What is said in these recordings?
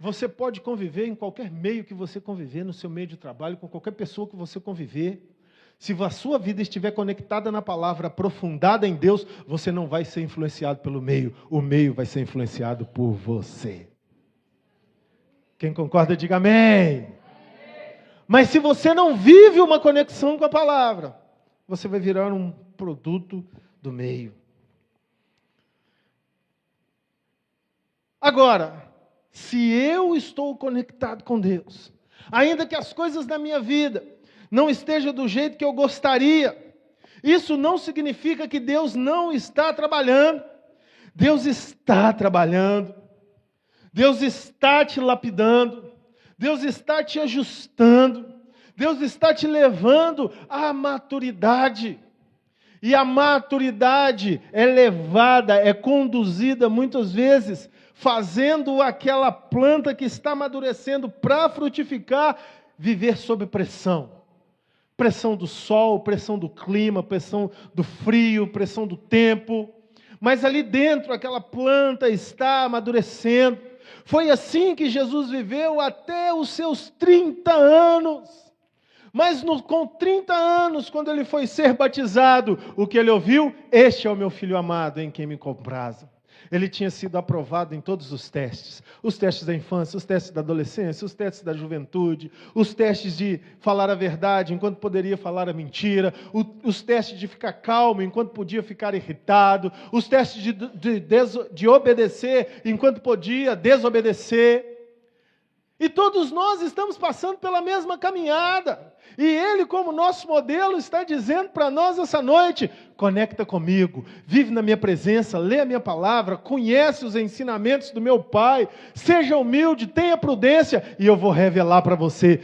Você pode conviver em qualquer meio que você conviver, no seu meio de trabalho, com qualquer pessoa que você conviver. Se a sua vida estiver conectada na palavra, aprofundada em Deus, você não vai ser influenciado pelo meio, o meio vai ser influenciado por você. Quem concorda, diga amém. Mas se você não vive uma conexão com a palavra, você vai virar um produto do meio. Agora, se eu estou conectado com Deus, ainda que as coisas da minha vida não estejam do jeito que eu gostaria, isso não significa que Deus não está trabalhando. Deus está trabalhando. Deus está te lapidando. Deus está te ajustando. Deus está te levando à maturidade. E a maturidade é levada, é conduzida muitas vezes fazendo aquela planta que está amadurecendo para frutificar, viver sob pressão. Pressão do sol, pressão do clima, pressão do frio, pressão do tempo. Mas ali dentro aquela planta está amadurecendo. Foi assim que Jesus viveu até os seus 30 anos. Mas com 30 anos, quando ele foi ser batizado, o que ele ouviu? Este é o meu filho amado, em quem me comprazo. Ele tinha sido aprovado em todos os testes da infância, os testes da adolescência, os testes da juventude, os testes de falar a verdade enquanto poderia falar a mentira, os testes de ficar calmo enquanto podia ficar irritado, os testes de obedecer enquanto podia desobedecer. E todos nós estamos passando pela mesma caminhada. E Ele, como nosso modelo, está dizendo para nós essa noite: conecta comigo, vive na minha presença, lê a minha palavra, conhece os ensinamentos do meu Pai, seja humilde, tenha prudência, e eu vou revelar para você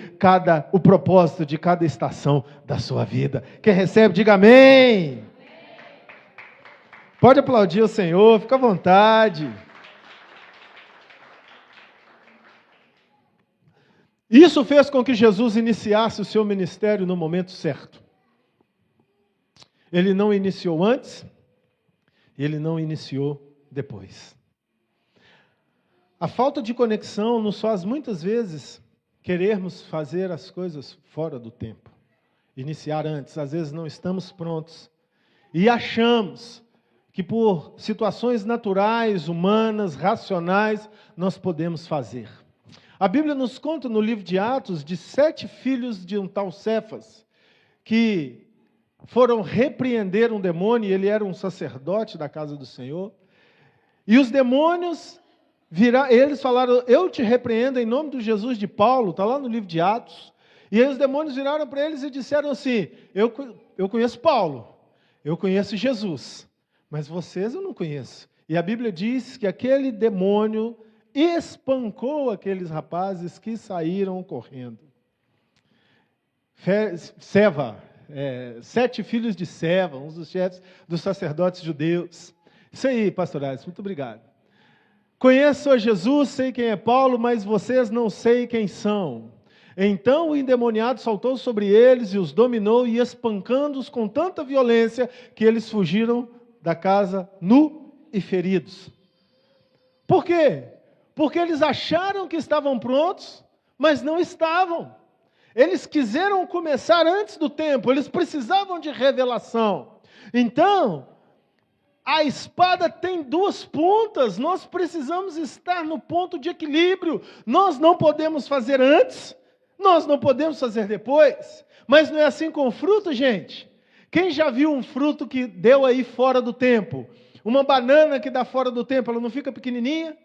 o propósito de cada estação da sua vida. Quem recebe, diga amém. Pode aplaudir o Senhor, fica à vontade. Isso fez com que Jesus iniciasse o seu ministério no momento certo. Ele não iniciou antes, ele não iniciou depois. A falta de conexão nos faz muitas vezes querermos fazer as coisas fora do tempo. Iniciar antes, às vezes não estamos prontos. E achamos que por situações naturais, humanas, racionais, nós podemos fazer. A Bíblia nos conta no livro de Atos de 7 filhos de um tal Cefas, que foram repreender um demônio, e ele era um sacerdote da casa do Senhor, e os demônios, eles falaram: eu te repreendo em nome do Jesus de Paulo, está lá no livro de Atos, e aí os demônios viraram para eles e disseram assim: eu conheço Paulo, eu conheço Jesus, mas vocês eu não conheço. E a Bíblia diz que aquele demônio espancou aqueles rapazes que saíram correndo. 7 filhos de Seva, um dos chefes dos sacerdotes judeus. Isso aí, pastorais, muito obrigado. Conheço a Jesus, sei quem é Paulo, mas vocês não sei quem são. Então o endemoniado saltou sobre eles e os dominou, e espancando-os com tanta violência que eles fugiram da casa nu e feridos. Por quê? Porque eles acharam que estavam prontos, mas não estavam. Eles quiseram começar antes do tempo, eles precisavam de revelação. Então, a espada tem 2 pontas, nós precisamos estar no ponto de equilíbrio. Nós não podemos fazer antes, nós não podemos fazer depois. Mas não é assim com o fruto, gente? Quem já viu um fruto que deu aí fora do tempo? Uma banana que dá fora do tempo, ela não fica pequenininha?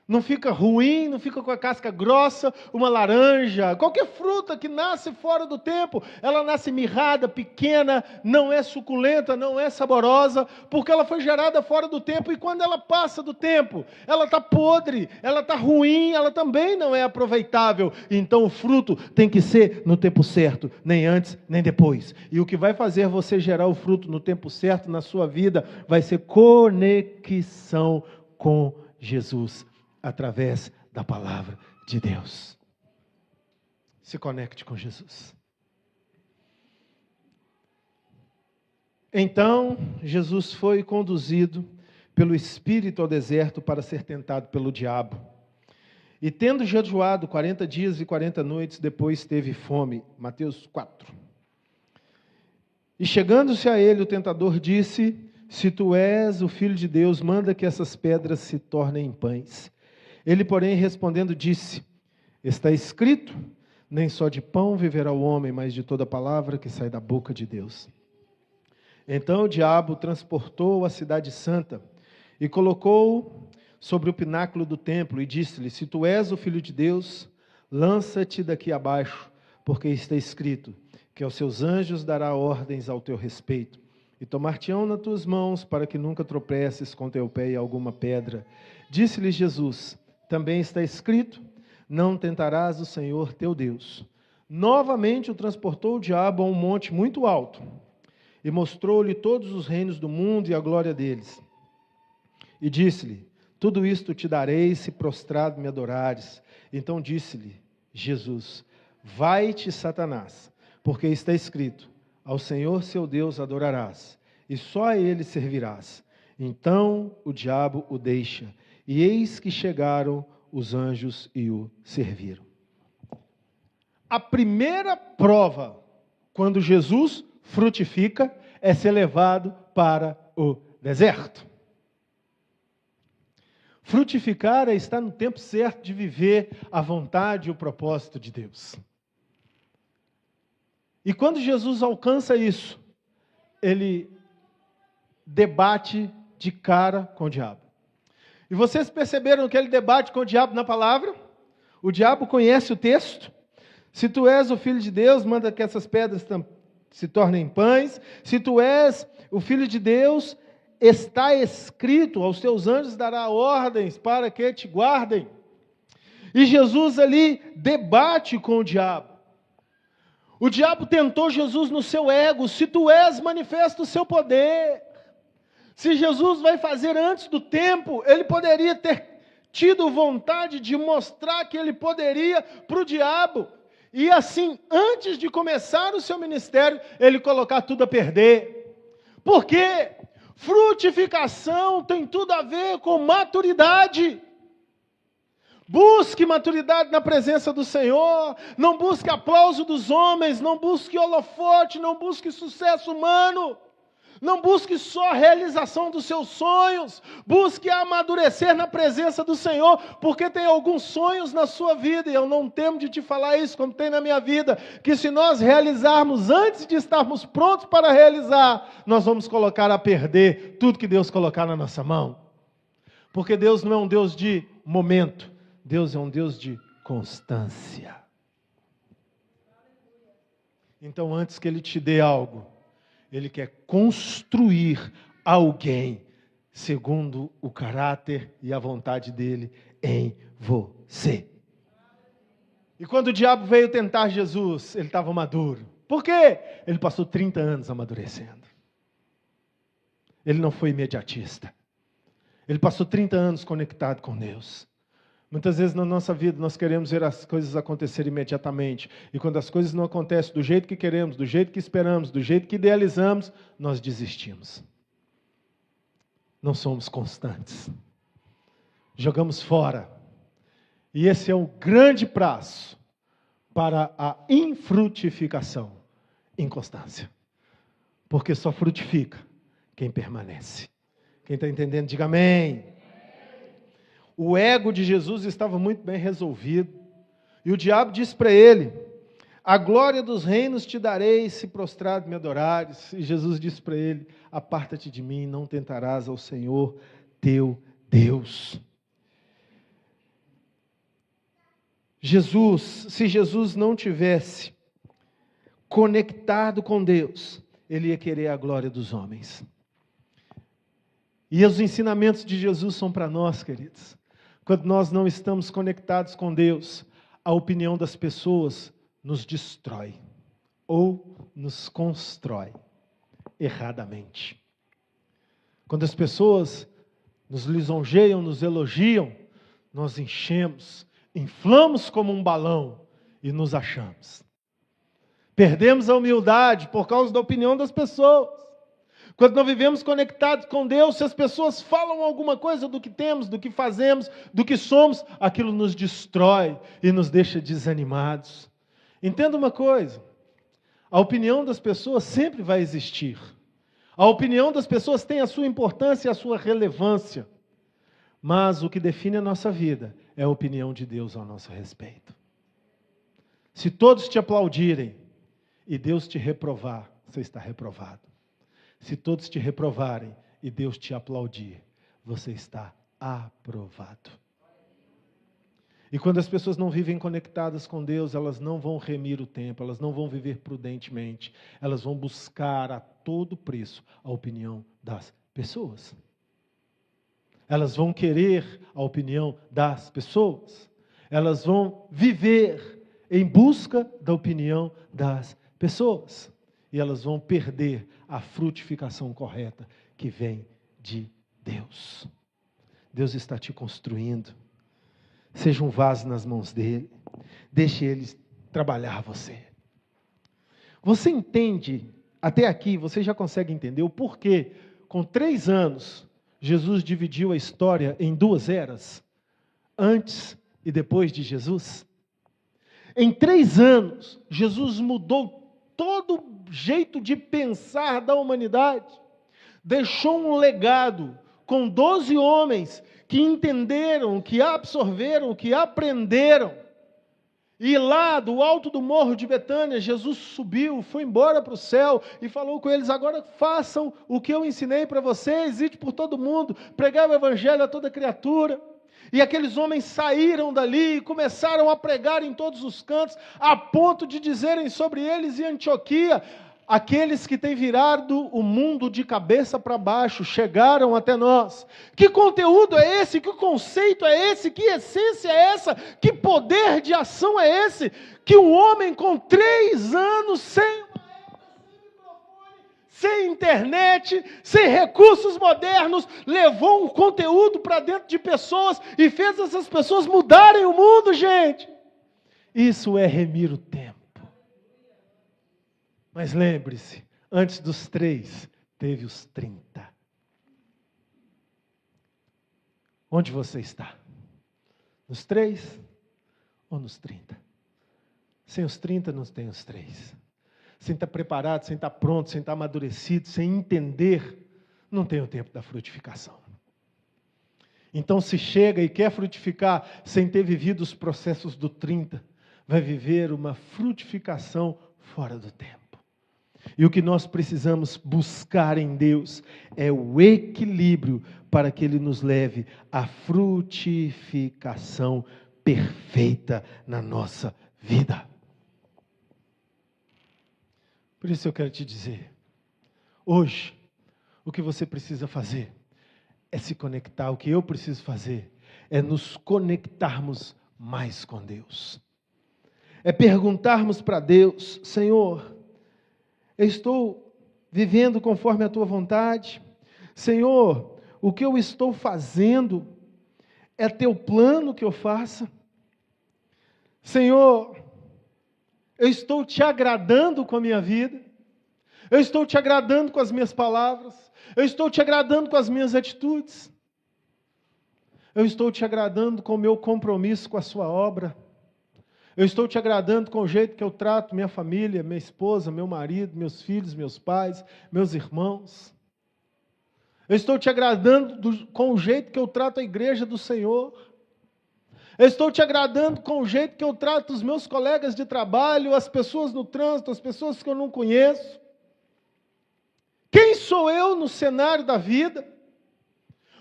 Não fica ruim, não fica com a casca grossa, uma laranja, qualquer fruta que nasce fora do tempo, ela nasce mirrada, pequena, não é suculenta, não é saborosa, porque ela foi gerada fora do tempo, e quando ela passa do tempo, ela está podre, ela está ruim, ela também não é aproveitável. Então o fruto tem que ser no tempo certo, nem antes, nem depois. E o que vai fazer você gerar o fruto no tempo certo na sua vida, vai ser conexão com Jesus, através da palavra de Deus. Se conecte com Jesus. Então, Jesus foi conduzido pelo Espírito ao deserto para ser tentado pelo diabo. E tendo jejuado 40 dias e 40 noites, depois teve fome. Mateus 4. E chegando-se a ele, o tentador disse: se tu és o Filho de Deus, manda que essas pedras se tornem pães. Ele, porém, respondendo, disse: está escrito, nem só de pão viverá o homem, mas de toda palavra que sai da boca de Deus. Então o diabo transportou a cidade santa e colocou sobre o pináculo do templo e disse-lhe: se tu és o Filho de Deus, lança-te daqui abaixo, porque está escrito que aos seus anjos dará ordens ao teu respeito, e tomar-te-ão nas tuas mãos, para que nunca tropeces com teu pé em alguma pedra. Disse-lhe Jesus: também está escrito, não tentarás o Senhor teu Deus. Novamente o transportou o diabo a um monte muito alto, e mostrou-lhe todos os reinos do mundo e a glória deles. E disse-lhe: tudo isto te darei, se prostrado me adorares. Então disse-lhe Jesus: vai-te, Satanás, porque está escrito, ao Senhor seu Deus adorarás, e só a ele servirás. Então o diabo o deixa, e eis que chegaram os anjos e o serviram. A primeira prova, quando Jesus frutifica, é ser levado para o deserto. Frutificar é estar no tempo certo de viver a vontade e o propósito de Deus. E quando Jesus alcança isso, ele debate de cara com o diabo. E vocês perceberam que ele debate com o diabo na palavra? O diabo conhece o texto. Se tu és o Filho de Deus, manda que essas pedras se tornem pães. Se tu és o Filho de Deus, está escrito, aos teus anjos dará ordens para que te guardem. E Jesus ali debate com o diabo. O diabo tentou Jesus no seu ego: se tu és, manifesta o seu poder. Se Jesus vai fazer antes do tempo, ele poderia ter tido vontade de mostrar que ele poderia para o diabo. E assim, antes de começar o seu ministério, ele colocar tudo a perder. Por quê? Frutificação tem tudo a ver com maturidade. Busque maturidade na presença do Senhor, não busque aplauso dos homens, não busque holofote, não busque sucesso humano, não busque só a realização dos seus sonhos, busque amadurecer na presença do Senhor, porque tem alguns sonhos na sua vida, e eu não temo de te falar isso, como tem na minha vida, que se nós realizarmos antes de estarmos prontos para realizar, nós vamos colocar a perder tudo que Deus colocar na nossa mão, porque Deus não é um Deus de momento, Deus é um Deus de constância. Então, antes que Ele te dê algo, Ele quer construir alguém segundo o caráter e a vontade dEle em você. E quando o diabo veio tentar Jesus, ele estava maduro. Por quê? Ele passou 30 anos amadurecendo. Ele não foi imediatista. Ele passou 30 anos conectado com Deus. Muitas vezes na nossa vida nós queremos ver as coisas acontecerem imediatamente. E quando as coisas não acontecem do jeito que queremos, do jeito que esperamos, do jeito que idealizamos, nós desistimos. Não somos constantes. Jogamos fora. E esse é o grande prazo para a infrutificação, inconstância. Porque só frutifica quem permanece. Quem está entendendo, diga amém. O ego de Jesus estava muito bem resolvido. E o diabo disse para ele: a glória dos reinos te darei, se prostrado me adorares. E Jesus disse para ele: aparta-te de mim, não tentarás ao Senhor teu Deus. Se Jesus não tivesse conectado com Deus, ele ia querer a glória dos homens. E os ensinamentos de Jesus são para nós, queridos. Quando nós não estamos conectados com Deus, a opinião das pessoas nos destrói ou nos constrói erradamente. Quando as pessoas nos lisonjeiam, nos elogiam, nós inflamos como um balão e nos achamos. Perdemos a humildade por causa da opinião das pessoas. Quando não vivemos conectados com Deus, se as pessoas falam alguma coisa do que temos, do que fazemos, do que somos, aquilo nos destrói e nos deixa desanimados. Entenda uma coisa, a opinião das pessoas sempre vai existir. A opinião das pessoas tem a sua importância e a sua relevância. Mas o que define a nossa vida é a opinião de Deus ao nosso respeito. Se todos te aplaudirem e Deus te reprovar, você está reprovado. Se todos te reprovarem e Deus te aplaudir, você está aprovado. E quando as pessoas não vivem conectadas com Deus, elas não vão remir o tempo, elas não vão viver prudentemente, elas vão buscar a todo preço a opinião das pessoas. Elas vão querer a opinião das pessoas. Elas vão viver em busca da opinião das pessoas. E elas vão perder a frutificação correta que vem de Deus. Deus está te construindo. Seja um vaso nas mãos dele. Deixe ele trabalhar você. Você entende, até aqui, você já consegue entender o porquê, com 3 anos, Jesus dividiu a história em 2 eras, antes e depois de Jesus. Em 3 anos, Jesus mudou todo o jeito de pensar da humanidade. Deixou um legado com 12 homens que entenderam, que absorveram, que aprenderam. E lá do alto do morro de Betânia, Jesus subiu, foi embora para o céu e falou com eles: agora façam o que eu ensinei para vocês, ide por todo mundo, pregar o evangelho a toda criatura. E aqueles homens saíram dali e começaram a pregar em todos os cantos, a ponto de dizerem sobre eles em Antioquia: aqueles que têm virado o mundo de cabeça para baixo, chegaram até nós. Que conteúdo é esse? Que conceito é esse? Que essência é essa? Que poder de ação é esse? Que um homem com 3 anos, sem sem internet, sem recursos modernos, levou um conteúdo para dentro de pessoas e fez essas pessoas mudarem o mundo, gente. Isso é remir o tempo. Mas lembre-se, antes dos 3, teve os 30. Onde você está? Nos 3 ou nos 30? Sem os 30 não tem os 3. Sem estar preparado, sem estar pronto, sem estar amadurecido, sem entender, não tem o tempo da frutificação. Então, se chega e quer frutificar sem ter vivido os processos do 30, vai viver uma frutificação fora do tempo. E o que nós precisamos buscar em Deus é o equilíbrio para que Ele nos leve à frutificação perfeita na nossa vida. Por isso eu quero te dizer, hoje, o que você precisa fazer é se conectar. O que eu preciso fazer é nos conectarmos mais com Deus. É perguntarmos para Deus: Senhor, eu estou vivendo conforme a Tua vontade? Senhor, o que eu estou fazendo é Teu plano que eu faça? Senhor, eu estou Te agradando com a minha vida? Eu estou Te agradando com as minhas palavras? Eu estou Te agradando com as minhas atitudes? Eu estou Te agradando com o meu compromisso com a Sua obra? Eu estou Te agradando com o jeito que eu trato minha família, minha esposa, meu marido, meus filhos, meus pais, meus irmãos? Eu estou Te agradando com o jeito que eu trato a igreja do Senhor? Eu estou Te agradando com o jeito que eu trato os meus colegas de trabalho, as pessoas no trânsito, as pessoas que eu não conheço? Quem sou eu no cenário da vida?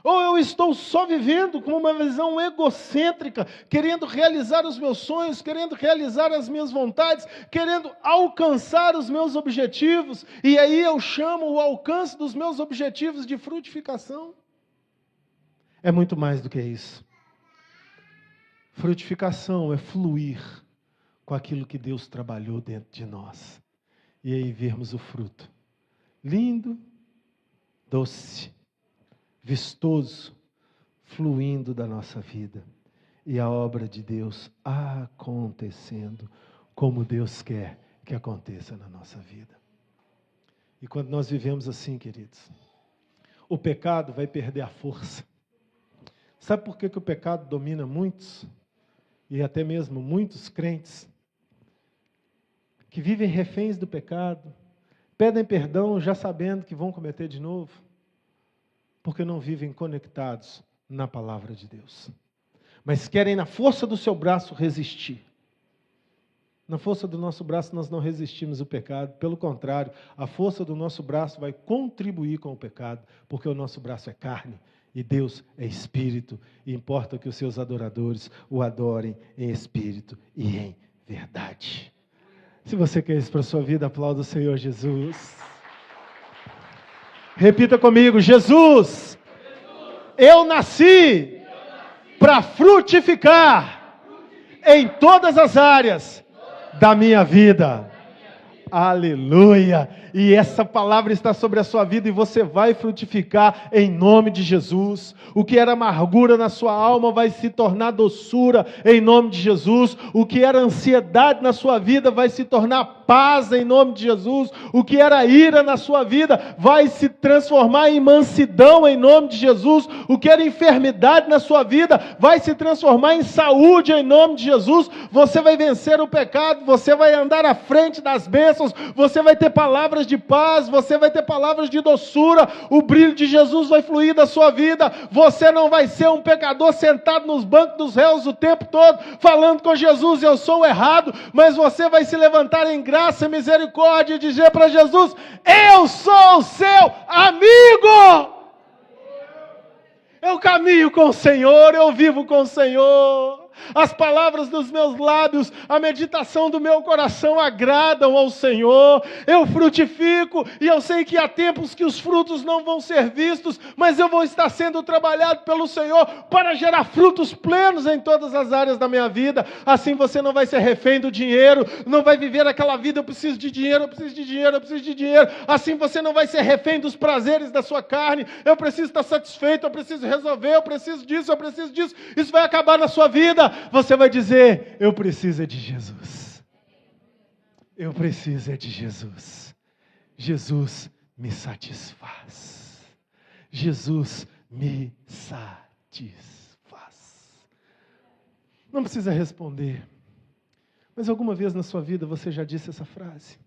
Ou eu estou só vivendo com uma visão egocêntrica, querendo realizar os meus sonhos, querendo realizar as minhas vontades, querendo alcançar os meus objetivos, e aí eu chamo o alcance dos meus objetivos de frutificação? É muito mais do que isso. Frutificação é fluir com aquilo que Deus trabalhou dentro de nós, e aí vermos o fruto lindo, doce, vistoso, fluindo da nossa vida, e a obra de Deus acontecendo como Deus quer que aconteça na nossa vida. E quando nós vivemos assim, queridos, o pecado vai perder a força. Sabe por que o pecado domina muitos? E até mesmo muitos crentes que vivem reféns do pecado, pedem perdão já sabendo que vão cometer de novo, porque não vivem conectados na palavra de Deus. Mas querem na força do seu braço resistir. Na força do nosso braço nós não resistimos o pecado, pelo contrário, a força do nosso braço vai contribuir com o pecado, porque o nosso braço é carne e Deus é espírito, e importa que os seus adoradores o adorem em espírito e em verdade. Se você quer isso para a sua vida, aplauda o Senhor Jesus. Repita comigo: Jesus, eu nasci para frutificar em todas as áreas da minha vida. Aleluia! E essa palavra está sobre a sua vida e você vai frutificar em nome de Jesus. O que era amargura na sua alma vai se tornar doçura em nome de Jesus. O que era ansiedade na sua vida vai se tornar paz em nome de Jesus. O que era ira na sua vida vai se transformar em mansidão em nome de Jesus. O que era enfermidade na sua vida vai se transformar em saúde em nome de Jesus. Você vai vencer o pecado, você vai andar à frente das bênçãos, você vai ter palavras de paz, você vai ter palavras de doçura, o brilho de Jesus vai fluir da sua vida. Você não vai ser um pecador sentado nos bancos dos réus o tempo todo, falando com Jesus: eu sou o errado, mas você vai se levantar em graça e misericórdia e dizer para Jesus: eu sou o seu amigo, eu caminho com o Senhor, eu vivo com o Senhor. As palavras dos meus lábios, a meditação do meu coração agradam ao Senhor. Eu frutifico e eu sei que há tempos que os frutos não vão ser vistos, mas eu vou estar sendo trabalhado pelo Senhor para gerar frutos plenos em todas as áreas da minha vida. Assim você não vai ser refém do dinheiro, não vai viver aquela vida: eu preciso de dinheiro, eu preciso de dinheiro, eu preciso de dinheiro. Assim você não vai ser refém dos prazeres da sua carne: eu preciso estar satisfeito, eu preciso resolver, eu preciso disso, eu preciso disso. Isso vai acabar na sua vida. Você vai dizer: eu preciso é de Jesus. Eu preciso é de Jesus. Jesus me satisfaz. Jesus me satisfaz. Não precisa responder, mas alguma vez na sua vida você já disse essa frase?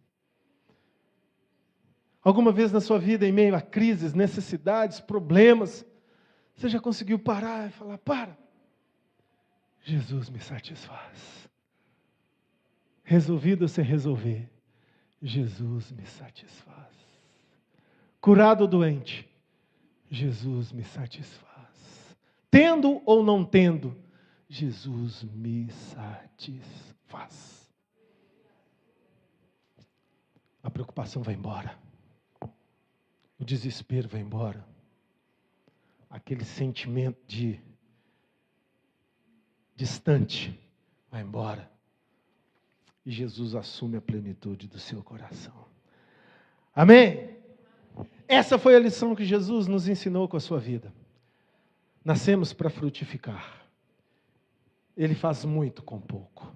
Alguma vez na sua vida, em meio a crises, necessidades, problemas, você já conseguiu parar e falar: para, Jesus me satisfaz. Resolvido sem resolver, Jesus me satisfaz. Curado ou doente, Jesus me satisfaz. Tendo ou não tendo, Jesus me satisfaz. A preocupação vai embora. O desespero vai embora. Aquele sentimento de distante vai embora. E Jesus assume a plenitude do seu coração. Amém? Essa foi a lição que Jesus nos ensinou com a sua vida. Nascemos para frutificar. Ele faz muito com pouco.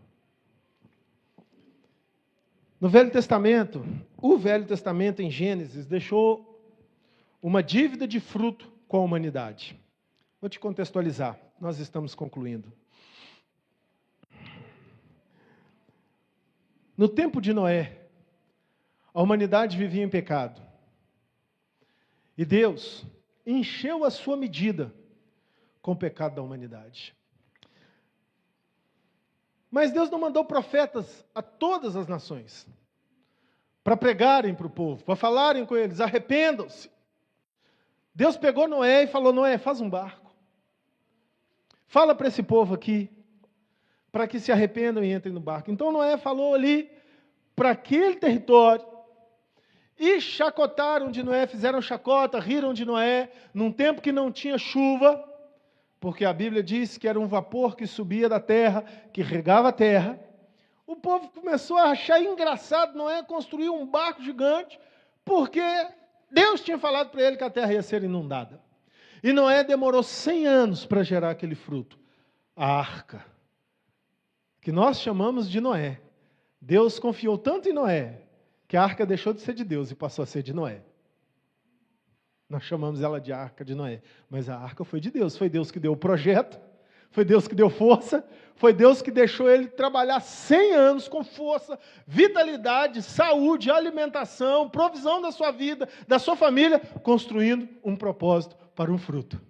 No Velho Testamento, o Velho Testamento em Gênesis deixou uma dívida de fruto com a humanidade. Vou te contextualizar, nós estamos concluindo. No tempo de Noé, a humanidade vivia em pecado. E Deus encheu a sua medida com o pecado da humanidade. Mas Deus não mandou profetas a todas as nações para pregarem para o povo, para falarem com eles: arrependam-se. Deus pegou Noé e falou: Noé, faz um barco. Fala para esse povo aqui, para que se arrependam e entrem no barco. Então Noé falou ali para aquele território, e chacotaram de Noé, fizeram chacota, riram de Noé, num tempo que não tinha chuva, porque a Bíblia diz que era um vapor que subia da terra, que regava a terra. O povo começou a achar engraçado Noé construir um barco gigante, porque Deus tinha falado para ele que a terra ia ser inundada. E Noé demorou 100 anos para gerar aquele fruto, a arca, que nós chamamos de Noé. Deus confiou tanto em Noé, que a arca deixou de ser de Deus e passou a ser de Noé. Nós chamamos ela de arca de Noé, mas a arca foi de Deus. Foi Deus que deu o projeto, foi Deus que deu força, foi Deus que deixou ele trabalhar 100 anos com força, vitalidade, saúde, alimentação, provisão da sua vida, da sua família, construindo um propósito para um fruto.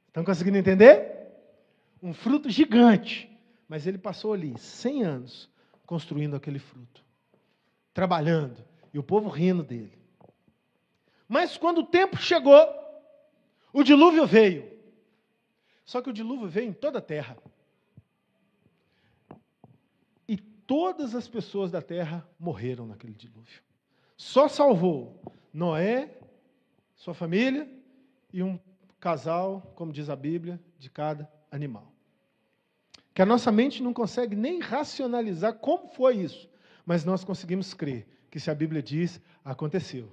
Estão conseguindo entender? Um fruto gigante, mas ele passou ali 100 anos construindo aquele fruto, trabalhando, e o povo rindo dele. Mas quando o tempo chegou, o dilúvio veio. Só que o dilúvio veio em toda a terra. E todas as pessoas da terra morreram naquele dilúvio. Só salvou Noé, sua família e um casal, como diz a Bíblia, de cada animal. Que a nossa mente não consegue nem racionalizar como foi isso, mas nós conseguimos crer que se a Bíblia diz, aconteceu.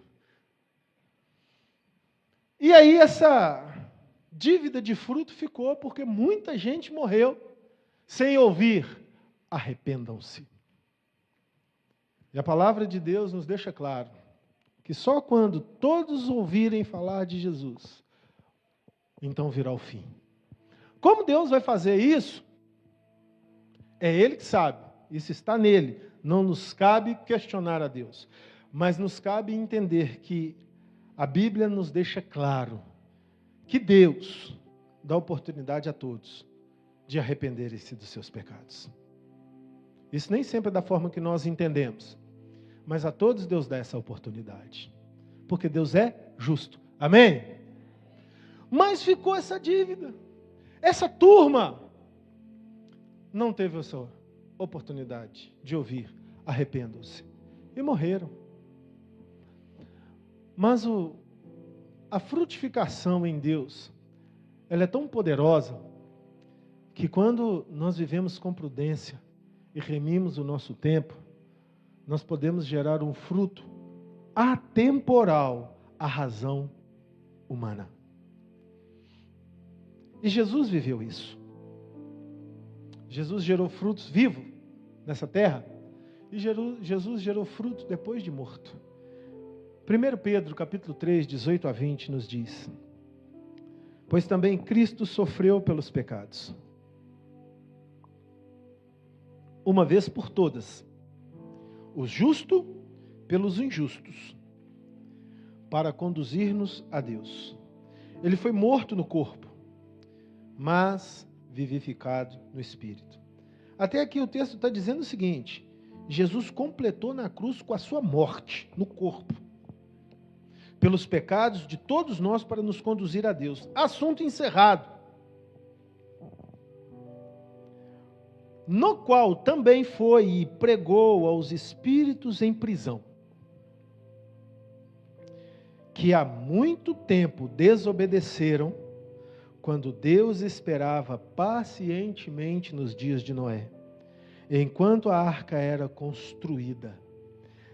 E aí essa dívida de fruto ficou porque muita gente morreu sem ouvir, arrependam-se. E a palavra de Deus nos deixa claro que só quando todos ouvirem falar de Jesus, então virá o fim. Como Deus vai fazer isso? É Ele que sabe, isso está nele. Não nos cabe questionar a Deus, mas nos cabe entender que a Bíblia nos deixa claro que Deus dá oportunidade a todos de arrependerem-se dos seus pecados. Isso nem sempre é da forma que nós entendemos, mas a todos Deus dá essa oportunidade, porque Deus é justo. Amém? Mas ficou essa dívida. Essa turma não teve essa oportunidade de ouvir, arrependam-se, e morreram. Mas a frutificação em Deus, ela é tão poderosa, que quando nós vivemos com prudência e remimos o nosso tempo, nós podemos gerar um fruto atemporal à razão humana. E Jesus viveu isso. Jesus gerou frutos vivo nessa terra, e Jesus gerou frutos depois de morto. 1 Pedro, capítulo 3, 18 a 20, nos diz: pois também Cristo sofreu pelos pecados, uma vez por todas, o justo pelos injustos, para conduzir-nos a Deus. Ele foi morto no corpo, mas vivificado no Espírito. Até aqui o texto está dizendo o seguinte: Jesus completou na cruz com a sua morte no corpo, pelos pecados de todos nós, para nos conduzir a Deus. Assunto encerrado. No qual também foi e pregou aos espíritos em prisão, que há muito tempo desobedeceram, quando Deus esperava pacientemente nos dias de Noé, enquanto a arca era construída.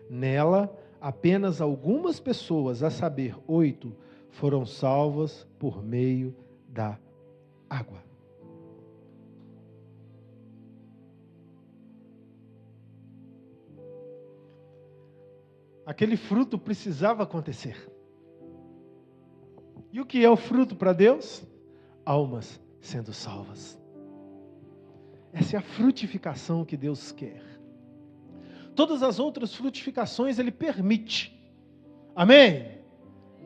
Nela, apenas algumas pessoas, a saber, 8, foram salvas por meio da água. Aquele fruto precisava acontecer. E o que é o fruto para Deus? Almas sendo salvas. Essa é a frutificação que Deus quer. Todas as outras frutificações Ele permite. Amém?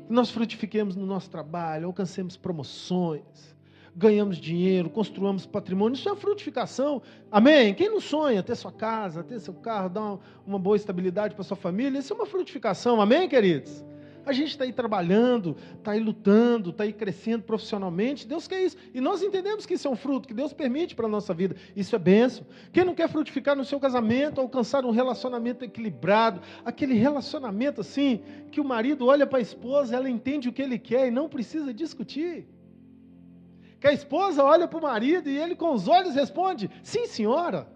Que nós frutifiquemos no nosso trabalho, alcancemos promoções, ganhamos dinheiro, construamos patrimônio. Isso é a frutificação. Amém? Quem não sonha ter sua casa, ter seu carro, dar uma boa estabilidade para sua família? Isso é uma frutificação. Amém, queridos? A gente está aí trabalhando, está aí lutando, está aí crescendo profissionalmente. Deus quer isso. E nós entendemos que isso é um fruto que Deus permite para a nossa vida. Isso é bênção. Quem não quer frutificar no seu casamento, alcançar um relacionamento equilibrado, aquele relacionamento assim, que o marido olha para a esposa, ela entende o que ele quer e não precisa discutir. Que a esposa olha para o marido e ele com os olhos responde: sim, senhora.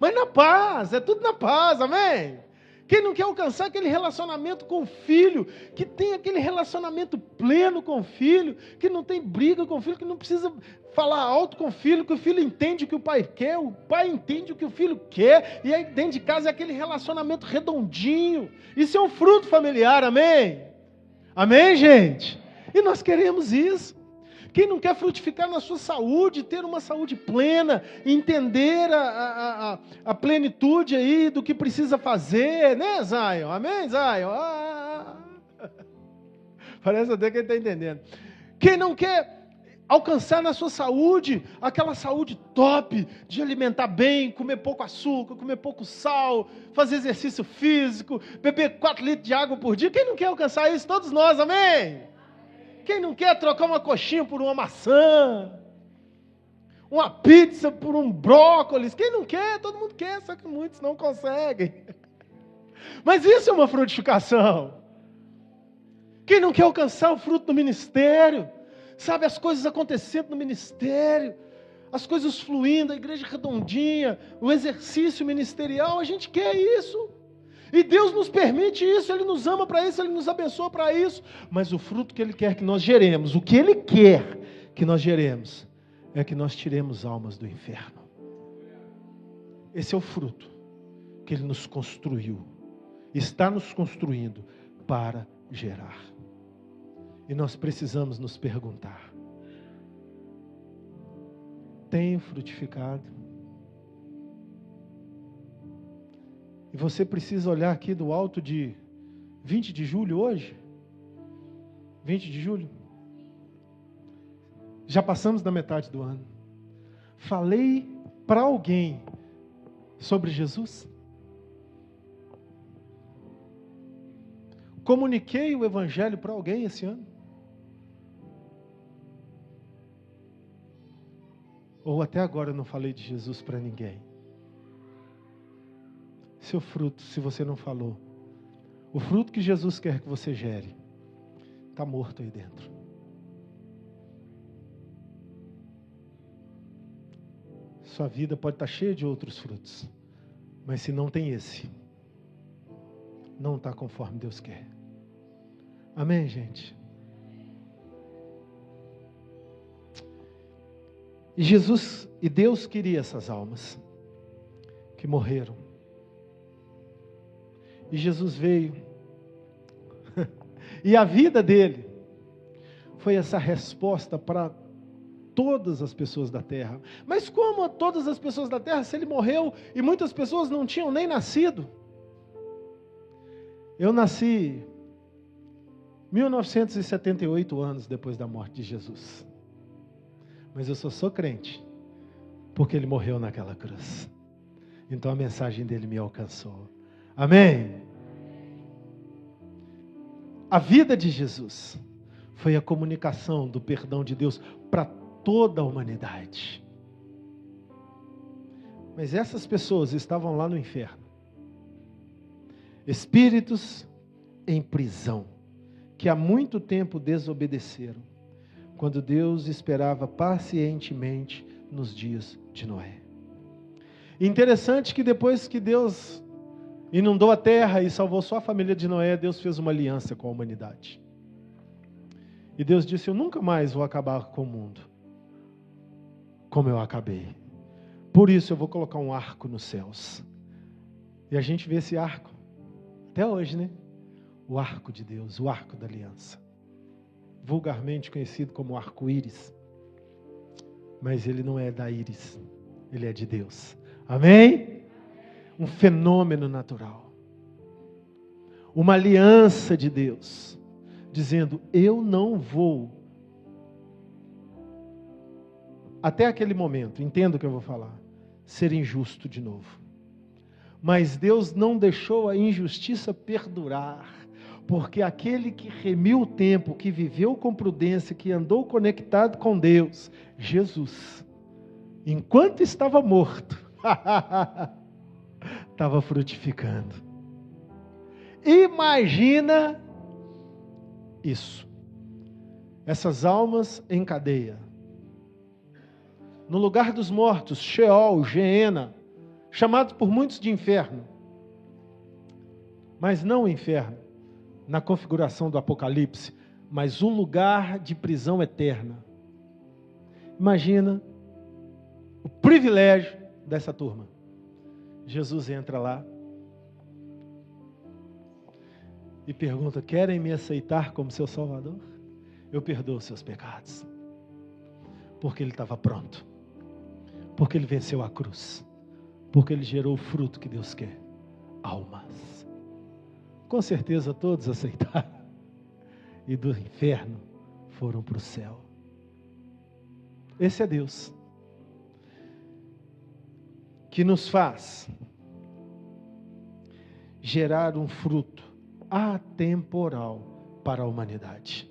Mas na paz, é tudo na paz, amém? Quem não quer alcançar aquele relacionamento com o filho, que tem aquele relacionamento pleno com o filho, que não tem briga com o filho, que não precisa falar alto com o filho, que o filho entende o que o pai quer, o pai entende o que o filho quer, e aí dentro de casa é aquele relacionamento redondinho. Isso é um fruto familiar, amém? Amém, gente? E nós queremos isso. Quem não quer frutificar na sua saúde, ter uma saúde plena, entender a plenitude aí do que precisa fazer, né, Zion? Amém, Zion? Parece até que ele está entendendo. Quem não quer alcançar na sua saúde, aquela saúde top, de alimentar bem, comer pouco açúcar, comer pouco sal, fazer exercício físico, beber 4 litros de água por dia, quem não quer alcançar isso? Todos nós, amém? Quem não quer trocar uma coxinha por uma maçã, uma pizza por um brócolis? Quem não quer? Todo mundo quer, só que muitos não conseguem. Mas isso é uma frutificação. Quem não quer alcançar o fruto do ministério? Sabe, as coisas acontecendo no ministério, as coisas fluindo, a igreja redondinha, o exercício ministerial, a gente quer isso. E Deus nos permite isso, Ele nos ama para isso, Ele nos abençoa para isso. Mas o fruto que Ele quer que nós geremos, o que Ele quer que nós geremos, é que nós tiremos almas do inferno. Esse é o fruto que Ele nos construiu, está nos construindo para gerar. E nós precisamos nos perguntar: tenho frutificado? E você precisa olhar aqui do alto de 20 de julho hoje. 20 de julho. Já passamos da metade do ano. Falei para alguém sobre Jesus? Comuniquei o Evangelho para alguém esse ano? Ou até agora eu não falei de Jesus para ninguém? Seu fruto, se você não falou, o fruto que Jesus quer que você gere, está morto aí dentro. Sua vida pode estar cheia de outros frutos, mas se não tem esse, não está conforme Deus quer. Amém, gente? E Jesus e Deus queria essas almas que morreram. E Jesus veio. E a vida dele foi essa resposta para todas as pessoas da terra. Mas como a todas as pessoas da terra, se ele morreu e muitas pessoas não tinham nem nascido? Eu nasci 1978 anos depois da morte de Jesus. Mas eu só sou crente porque ele morreu naquela cruz. Então a mensagem dele me alcançou. Amém? A vida de Jesus foi a comunicação do perdão de Deus para toda a humanidade. Mas essas pessoas estavam lá no inferno. Espíritos em prisão, que há muito tempo desobedeceram, quando Deus esperava pacientemente nos dias de Noé. Interessante que depois que Deus inundou a terra e salvou só a família de Noé, Deus fez uma aliança com a humanidade. E Deus disse: eu nunca mais vou acabar com o mundo como eu acabei. Por isso eu vou colocar um arco nos céus. E a gente vê esse arco até hoje, né? O arco de Deus, o arco da aliança. Vulgarmente conhecido como arco-íris. Mas ele não é da íris, ele é de Deus. Amém? Um fenômeno natural. Uma aliança de Deus, dizendo: eu não vou, até aquele momento, entenda o que eu vou falar, ser injusto de novo. Mas Deus não deixou a injustiça perdurar, porque aquele que remiu o tempo, que viveu com prudência, que andou conectado com Deus, Jesus, enquanto estava morto, estava frutificando. Imagina isso. Essas almas em cadeia. No lugar dos mortos, Sheol, Geena, chamados por muitos de inferno. Mas não o inferno, na configuração do Apocalipse, mas um lugar de prisão eterna. Imagina o privilégio dessa turma. Jesus entra lá e pergunta: querem me aceitar como seu Salvador? Eu perdoo seus pecados. Porque ele estava pronto. Porque ele venceu a cruz. Porque ele gerou o fruto que Deus quer. Almas. Com certeza todos aceitaram. E do inferno foram para o céu. Esse é Deus. Que nos faz gerar um fruto atemporal para a humanidade.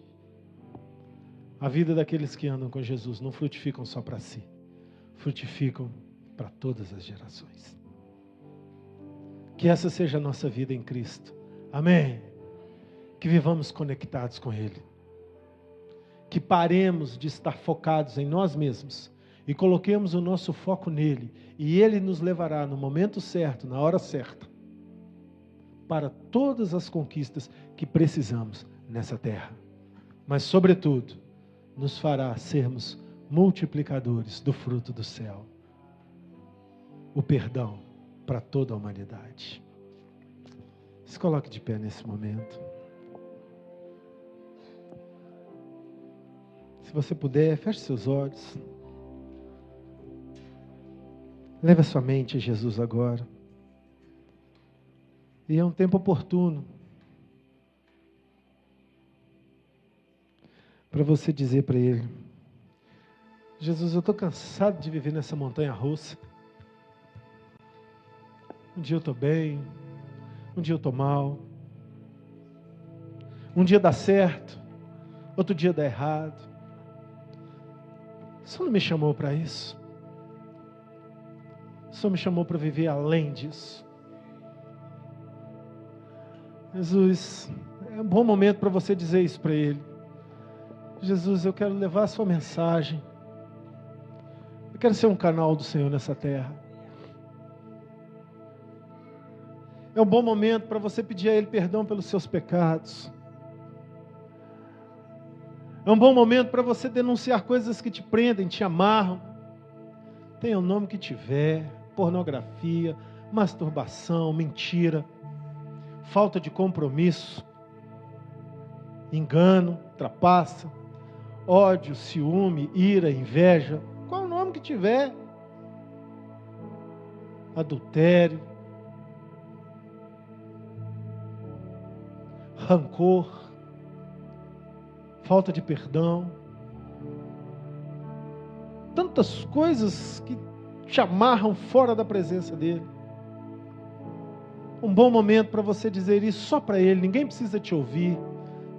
A vida daqueles que andam com Jesus não frutificam só para si, frutificam para todas as gerações. Que essa seja a nossa vida em Cristo. Amém? Que vivamos conectados com Ele. Que paremos de estar focados em nós mesmos e coloquemos o nosso foco nele. E Ele nos levará no momento certo, na hora certa, para todas as conquistas que precisamos nessa terra. Mas, sobretudo, nos fará sermos multiplicadores do fruto do céu. O perdão para toda a humanidade. Se coloque de pé nesse momento. Se você puder, feche seus olhos. Leve a sua mente a Jesus agora. E é um tempo oportuno para você dizer para Ele: Jesus, eu estou cansado de viver nessa montanha russa. Um dia eu estou bem, um dia eu estou mal. Um dia dá certo, outro dia dá errado. O Senhor não me chamou para isso. O Senhor me chamou para viver além disso. Jesus, é um bom momento para você dizer isso para Ele. Jesus, eu quero levar a sua mensagem. Eu quero ser um canal do Senhor nessa terra. É um bom momento para você pedir a Ele perdão pelos seus pecados. É um bom momento para você denunciar coisas que te prendem, te amarram. Tenha o nome que tiver: pornografia, masturbação, mentira, falta de compromisso, engano, trapaça, ódio, ciúme, ira, inveja, qual o nome que tiver, adultério, rancor, falta de perdão, tantas coisas que te amarram fora da presença dEle. Um bom momento para você dizer isso só para Ele, ninguém precisa te ouvir.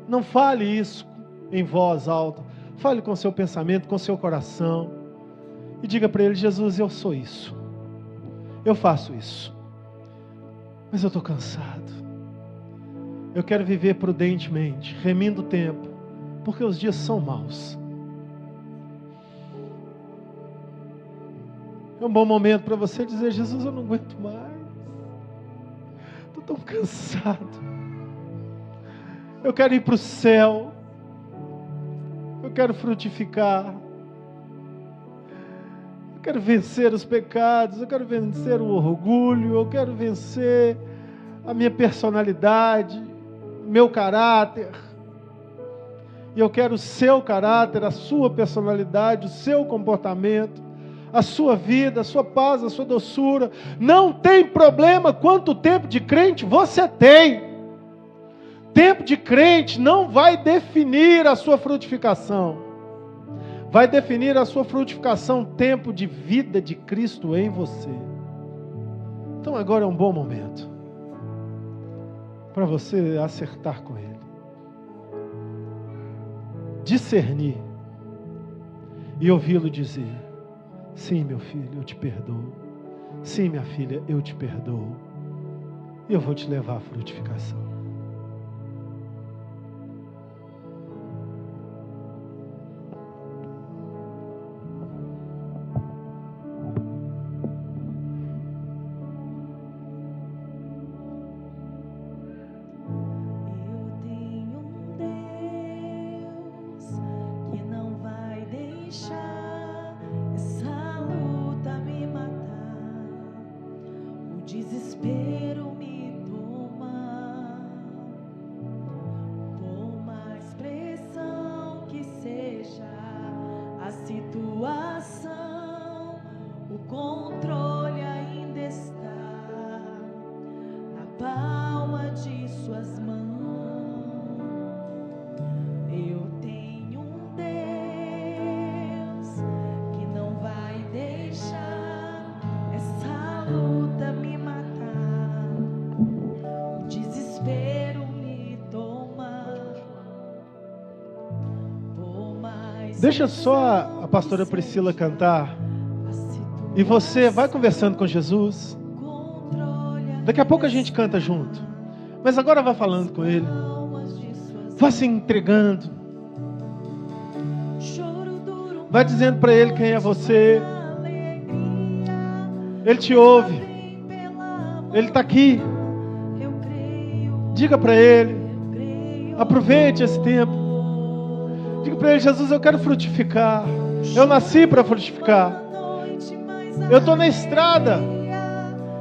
Não fale isso em voz alta, fale com seu pensamento, com seu coração, e diga para Ele: Jesus, eu sou isso, eu faço isso, mas eu estou cansado, eu quero viver prudentemente, remindo o tempo, porque os dias são maus. É um bom momento para você dizer: Jesus, eu não aguento mais, estou tão cansado, eu quero ir para o céu, eu quero frutificar, eu quero vencer os pecados, eu quero vencer o orgulho, eu quero vencer a minha personalidade, meu caráter, e eu quero o seu caráter, a sua personalidade, o seu comportamento, a sua vida, a sua paz, a sua doçura. Não tem problema quanto tempo de crente você tem. Tempo de crente não vai definir a sua frutificação. Vai definir a sua frutificação tempo de vida de Cristo em você. Então agora é um bom momento para você acertar com Ele, discernir e ouvi-lo dizer: sim, meu filho, eu te perdoo. Sim, minha filha, eu te perdoo. E eu vou te levar à frutificação. Eu tenho um Deus que não vai deixar Deixa só a pastora Priscila cantar. E você vai conversando com Jesus. Daqui a pouco a gente canta junto. Mas agora vai falando com Ele. Vá se entregando. Vai dizendo para Ele quem é você. Ele te ouve. Ele está aqui. Diga para Ele. Aproveite esse tempo. Diga para Ele: Jesus, eu quero frutificar. Eu nasci para frutificar. Eu estou na estrada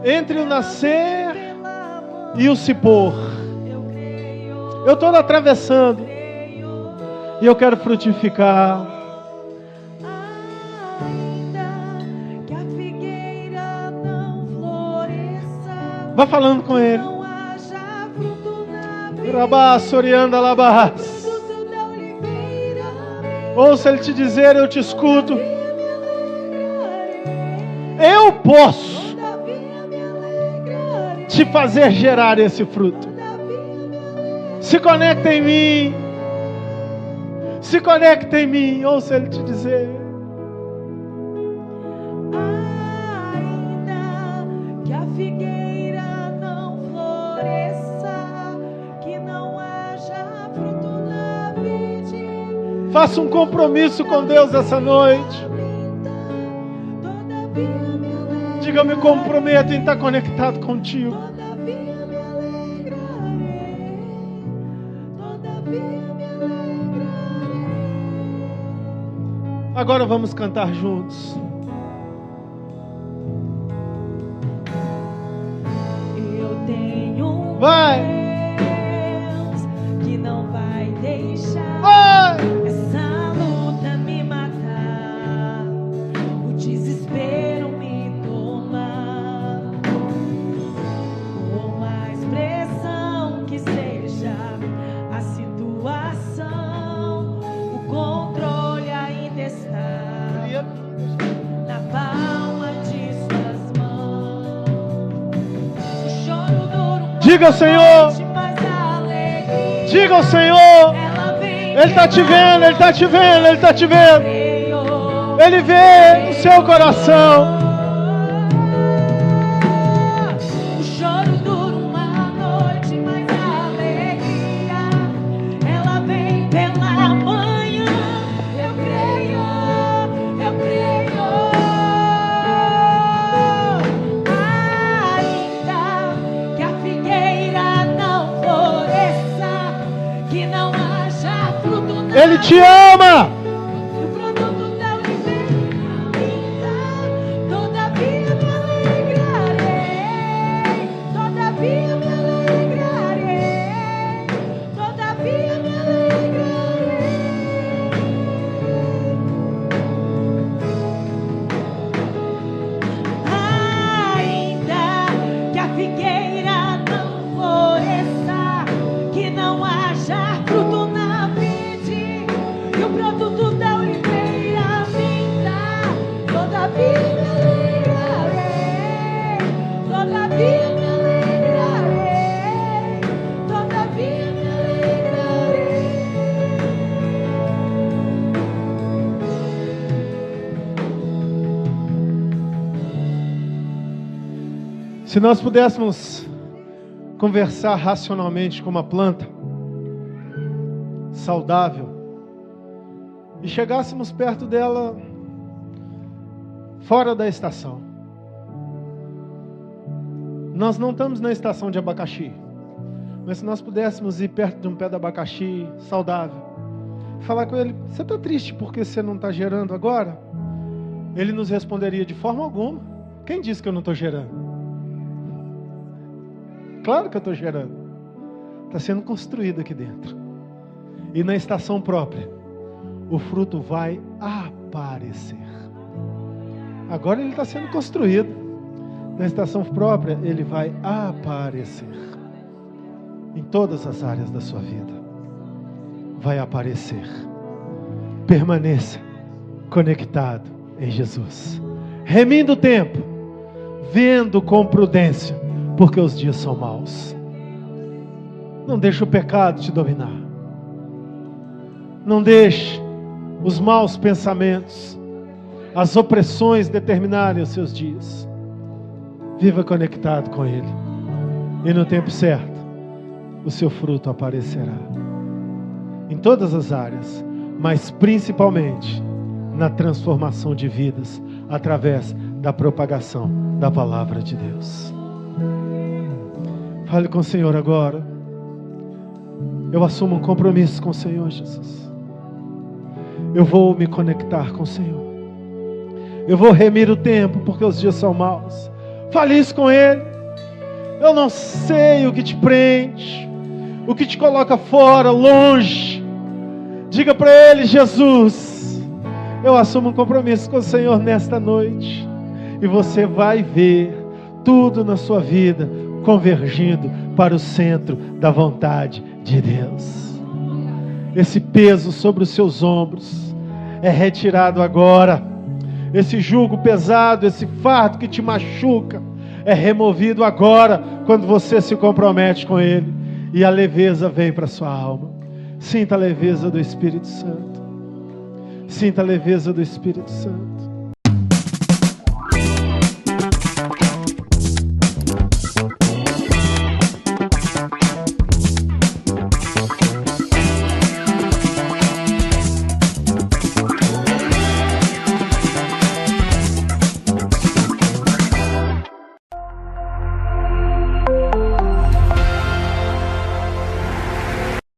entre o nascer e o se pôr. Eu estou atravessando e eu quero frutificar. Vá falando com Ele. Rabá, Sorianda, Labás. Ouça Ele te dizer: eu te escuto. Eu posso te fazer gerar esse fruto. Se conecta em mim. Se conecta em mim. Ouça Ele te dizer. Ainda que a figueira não floresça, que não haja fruto na vide. Faça um compromisso com Deus essa noite. Diga: eu me comprometo em estar conectado contigo. Agora vamos cantar juntos. Eu tenho um Vai! Deus que não vai deixar Vai! essa luta me matar, o desespero me tomar. Por mais pressão que seja a situação, o controle ainda está na palma de suas mãos. O choro dura uma Diga ao Senhor. noite, mas a alegria Diga ao Senhor. ela vem. Ele está te vendo, Ele está te vendo, Ele está te vendo. Creio. Ele vê o seu coração. O choro dura uma noite, mas a alegria ela vem pela manhã. Eu creio, eu creio. Ainda que a figueira não floresça, que não haja fruto na Ele te ama. o produto da vida, todavia me alegrarei, todavia me alegrarei, todavia me alegrarei. Ainda que a figueira não floresça, que não haja fruto na vide, e o produto da oliveira minta, todavia me alegrarei, todavia me alegrarei, todavia me alegrarei. Se nós pudéssemos conversar racionalmente com uma planta saudável e chegássemos perto dela fora da estação. Nós não estamos na estação de abacaxi, mas se nós pudéssemos ir perto de um pé de abacaxi saudável, falar com ele: você está triste porque você não está gerando agora? Ele nos responderia: de forma alguma. Quem disse que eu não estou gerando? Claro que eu estou gerando. Está sendo construído aqui dentro. E na estação própria, o fruto vai aparecer. Agora ele está sendo construído. Na estação própria, ele vai aparecer. Em todas as áreas da sua vida. Vai aparecer. Permaneça conectado em Jesus. Remindo o tempo. Vendo com prudência. Porque os dias são maus. Não deixe o pecado te dominar. Não deixe os maus pensamentos, as opressões determinarem os seus dias. Viva conectado com Ele. E no tempo certo, o seu fruto aparecerá. Em todas as áreas, mas principalmente na transformação de vidas, através da propagação da palavra de Deus. Fale com o Senhor agora. Eu assumo um compromisso com o Senhor Jesus. Eu vou me conectar com o Senhor. Eu vou remir o tempo, porque os dias são maus. Fale isso com Ele. Eu não sei o que te prende, o que te coloca fora, longe. Diga para Ele: Jesus, eu assumo um compromisso com o Senhor nesta noite. E você vai ver tudo na sua vida convergindo para o centro da vontade de Deus. Esse peso sobre os seus ombros é retirado agora. Esse jugo pesado, esse fardo que te machuca, é removido agora, quando você se compromete com Ele. E a leveza vem para a sua alma. Sinta a leveza do Espírito Santo. Sinta a leveza do Espírito Santo.